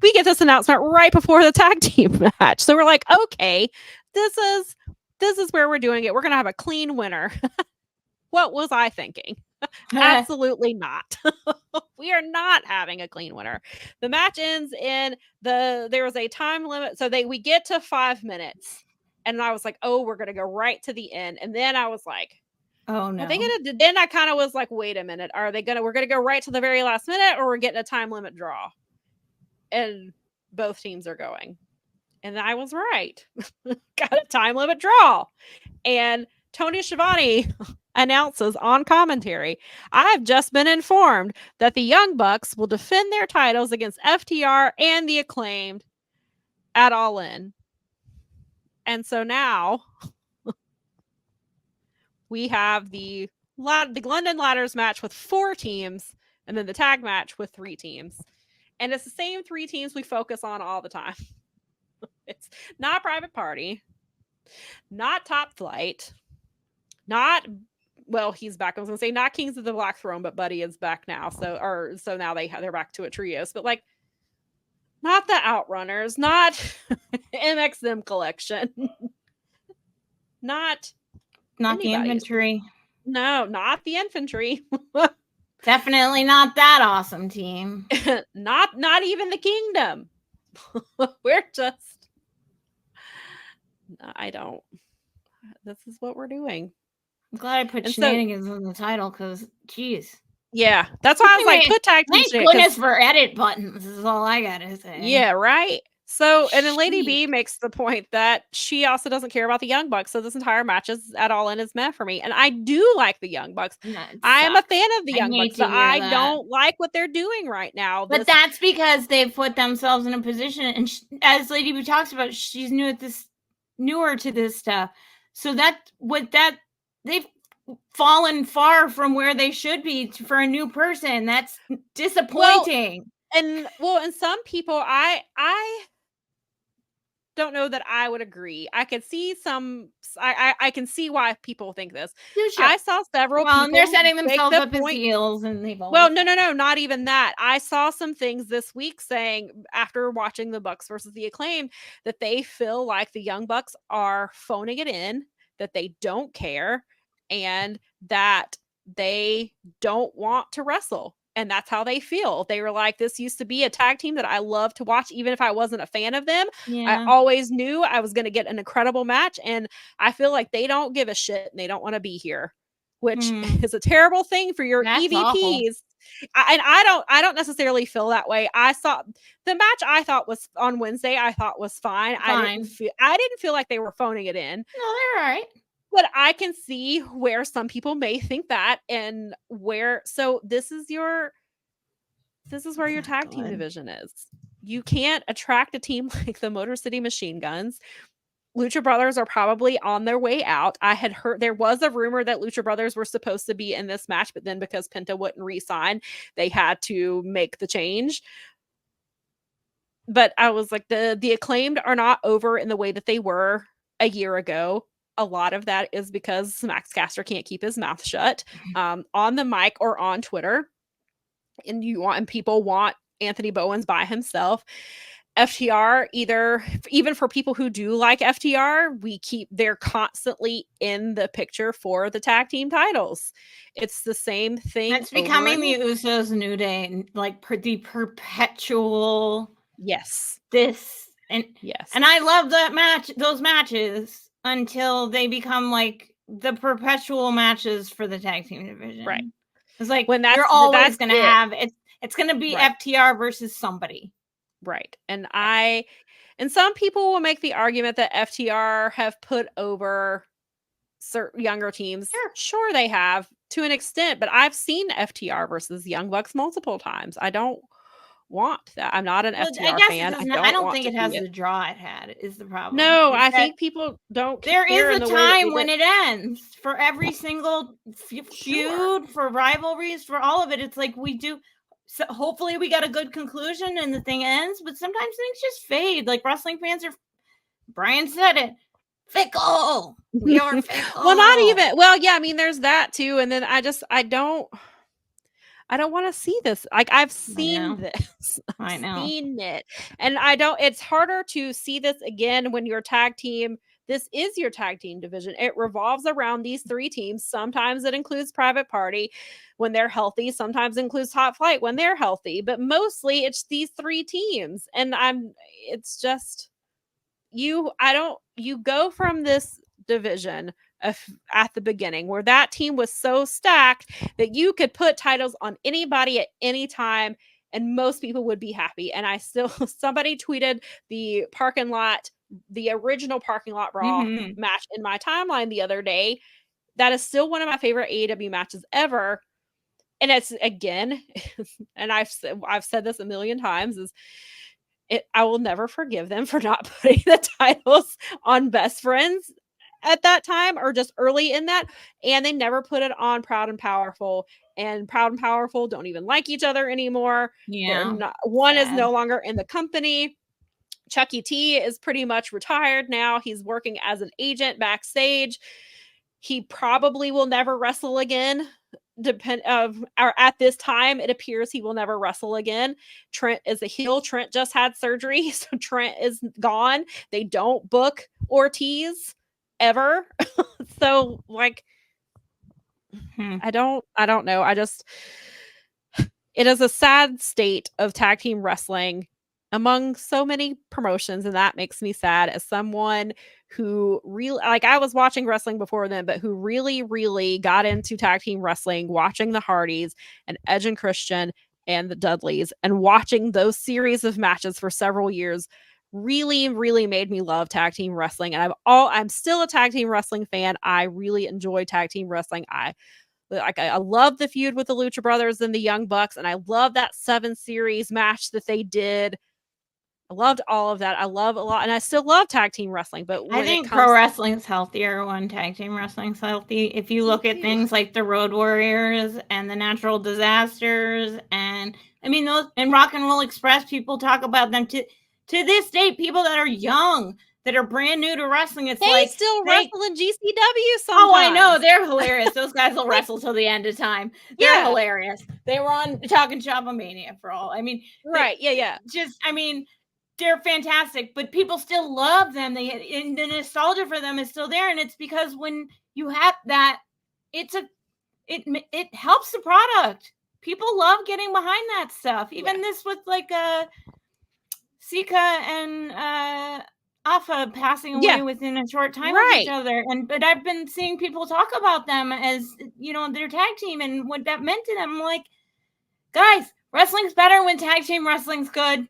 we get this announcement right before the tag team match. So we're like, okay, this is where we're doing it. We're going to have a clean winner. What was I thinking? Absolutely not. We are not having a clean winner. The match ends in there was a time limit. So we get to 5 minutes. And I was like, oh, we're going to go right to the end. And then I was like, oh no. Then I kind of was like, wait a minute. We're going to go right to the very last minute, or we're getting a time limit draw? And both teams are going. And I was right. Got a time limit draw. And Tony Schiavone announces on commentary, I've just been informed that the Young Bucks will defend their titles against FTR and the Acclaimed at All In. And so now we have the London Ladders match with 4 teams, and then the tag match with 3 teams. And it's the same 3 teams we focus on all the time. It's not Private Party, not Top Flight, not, well, he's back. I was going to say not Kings of the Black Throne, but Buddy is back now. So now they're back to a trios, but like not the Outrunners, not MXM Collection, not the Infantry. No, not the Infantry. Definitely not that awesome team. not even the Kingdom. We're just, this is what we're doing. I'm glad I put shenanigans on the title because, geez. Yeah, that's why I was like, put tag team. Thank goodness for edit buttons is all I gotta say. Yeah, right. So, and then Lady B makes the point that she also doesn't care about the Young Bucks. So this entire match is at All In is meant for me. And I do like the Young Bucks. I am a fan of the Young Bucks, but I don't like what they're doing right now. But that's because they've put themselves in a position. And as Lady B talks about, she's newer to this stuff. So they've fallen far from where they should be for a new person. That's disappointing. And some people, I don't know that I would agree. I could see I can see why people think this. Sure. I saw several people. And they're setting themselves up as heels, and they've always... Well, no, not even that. I saw some things this week saying, after watching the Bucks versus the Acclaim, that they feel like the Young Bucks are phoning it in, that they don't care, and that they don't want to wrestle. And that's how they feel. They were like, this used to be a tag team that I love to watch, even if I wasn't a fan of them. Yeah. I always knew I was going to get an incredible match. And I feel like they don't give a shit and they don't want to be here, which is a terrible thing for your EVPs. I don't necessarily feel that way. I saw the match I thought was on Wednesday. I thought was fine. I didn't feel like they were phoning it in. No, they're all right. But I can see where some people may think that, and so this is where your tag team division is. You can't attract a team like the Motor City Machine Guns. Lucha Brothers are probably on their way out. I had heard there was a rumor that Lucha Brothers were supposed to be in this match, but then because Penta wouldn't re-sign, they had to make the change. But I was like, the Acclaimed are not over in the way that they were a year ago. A lot of that is because Max Caster can't keep his mouth shut on the mic or on Twitter. And people want Anthony Bowens by himself. FTR, even for people who do like FTR, they're constantly in the picture for the tag team titles. It's the same thing. It's becoming the Usos New Day, like the perpetual. Yes. And I love those matches. Until they become like the perpetual matches for the tag team division. Right. It's like when you're always going to have it's going to be FTR versus somebody. Right. And some people will make the argument that FTR have put over certain younger teams. Sure they have to an extent, but I've seen FTR versus Young Bucks multiple times. I don't want that. I'm not an FTR fan. I don't think it has the draw it had is the problem. No, I think people don't. There is a time when it ends for every single feud, for rivalries, for all of it. It's like we do. So hopefully we got a good conclusion and the thing ends, but sometimes things just fade. Like wrestling fans are, Brian said it, fickle. We are fickle. Well, not even. Well, yeah, I mean, there's that too. And then I don't. I don't want to see this. Like, I've I seen know. this. I I've know. seen it. And I don't, it's harder to see this again when your tag team, this is your tag team division. It revolves around these three teams. Sometimes it includes Private Party when they're healthy, sometimes it includes Top Flight when they're healthy, but mostly it's these three teams. And it's just, you go from this division at the beginning where that team was so stacked that you could put titles on anybody at any time and most people would be happy. And I still, somebody tweeted the original parking lot Raw Mm-hmm. match in my timeline the other day. That is still one of my favorite AEW matches ever. And it's, again, and I've said this a million times, is I will never forgive them for not putting the titles on Best Friends at that time or just early in that. And they never put it on Proud and Powerful. And Proud and Powerful don't even like each other anymore. They're Yeah. not, one is Sad. no longer in the company. Chucky T is pretty much retired now. He's working as an agent backstage. He probably will never wrestle again. Or at this time, it appears he will never wrestle again. Trent is a heel. Trent just had surgery, so Trent is gone. They don't book Ortiz ever. So, like, I don't know. It is a sad state of tag team wrestling among so many promotions, and that makes me sad as someone who really, like, I was watching wrestling before then, but who really got into tag team wrestling watching the Hardys and Edge and Christian and the Dudleys, and watching those series of matches for several years really made me love tag team wrestling. And I'm still a tag team wrestling fan. I really enjoy tag team wrestling. I love the feud with the Lucha Brothers and the Young Bucks, and I love that 7 series match that they did. I loved all of that. I love a lot, and I still love tag team wrestling. But I when it think pro comes, wrestling's healthier when tag team wrestling's healthy. If you look at things like the Road Warriors and the Natural Disasters, and I mean those, and Rock and Roll Express, people talk about them to this day. People that are young, that are brand new to wrestling, it's they like still they. wrestle in GCW sometimes. Oh, I know, they're hilarious. Those guys will wrestle till the end of time. They're hilarious. They were on Talking Shop-A-Mania for all. I mean, right? Yeah. Just, I mean, they're fantastic, but people still love them. And the nostalgia for them is still there, and it's because when you have that, it helps the product. People love getting behind that stuff. Even this with like Sika and Alpha passing away within a short time of each other, but I've been seeing people talk about them as, you know, their tag team and what that meant to them. I'm like, guys, wrestling's better when tag team wrestling's good.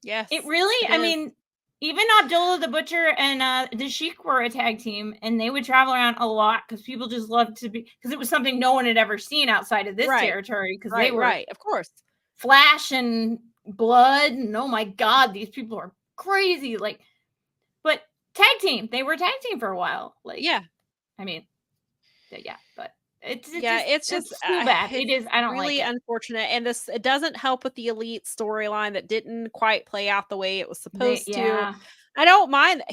Yes, it really. I mean, even Abdullah the Butcher and the Sheik were a tag team, and they would travel around a lot because people just loved to be, because it was something no one had ever seen outside of this territory, because they were of course, flash and blood, and oh my god, these people are crazy. Like, but tag team, they were tag team for a while. Like, I mean, but it's just too bad. It is. I don't really like it. Unfortunate, and it doesn't help with the Elite storyline that didn't quite play out the way it was supposed to. I don't mind.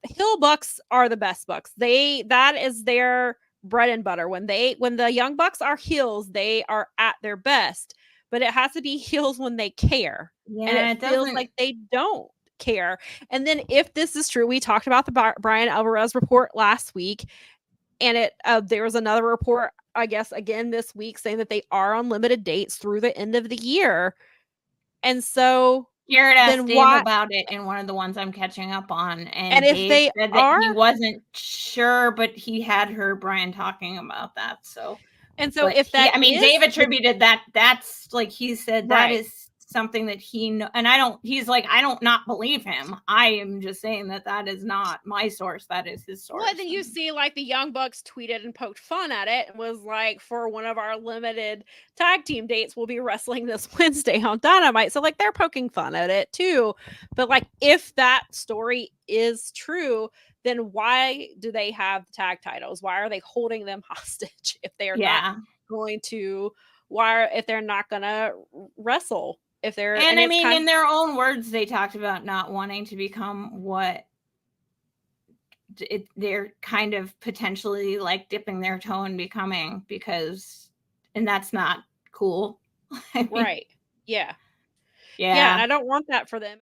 Hill Bucks are the best Bucks. That is their bread and butter. When the Young Bucks are heels, they are at their best. But it has to be heels when they care, and it feels like they don't care. And then, if this is true, we talked about the Brian Alvarez report last week, and there was another report, I guess, again this week, saying that they are on limited dates through the end of the year. And so Jared asked Dave about it in one of the ones I'm catching up on, and if Dave they said that he wasn't sure, but he had heard Brian talking about that. So, if that, I mean, Dave attributed that. That's like he said that is something that he know, and he's like, I don't not believe him. I am just saying that is not my source. That is his source. Well, then you see, like, the Young Bucks tweeted and poked fun at it and was like, for one of our limited tag team dates, we'll be wrestling this Wednesday on Dynamite. So, like, they're poking fun at it too. But, like, if that story is true, then why do they have the tag titles? Why are they holding them hostage if they are not going to? If they're not going to wrestle? If they're, and I mean, in their own words, they talked about not wanting to become what they're kind of potentially like dipping their toe in becoming, because and that's not cool. I mean, Right. Yeah. yeah. Yeah, and I don't want that for them.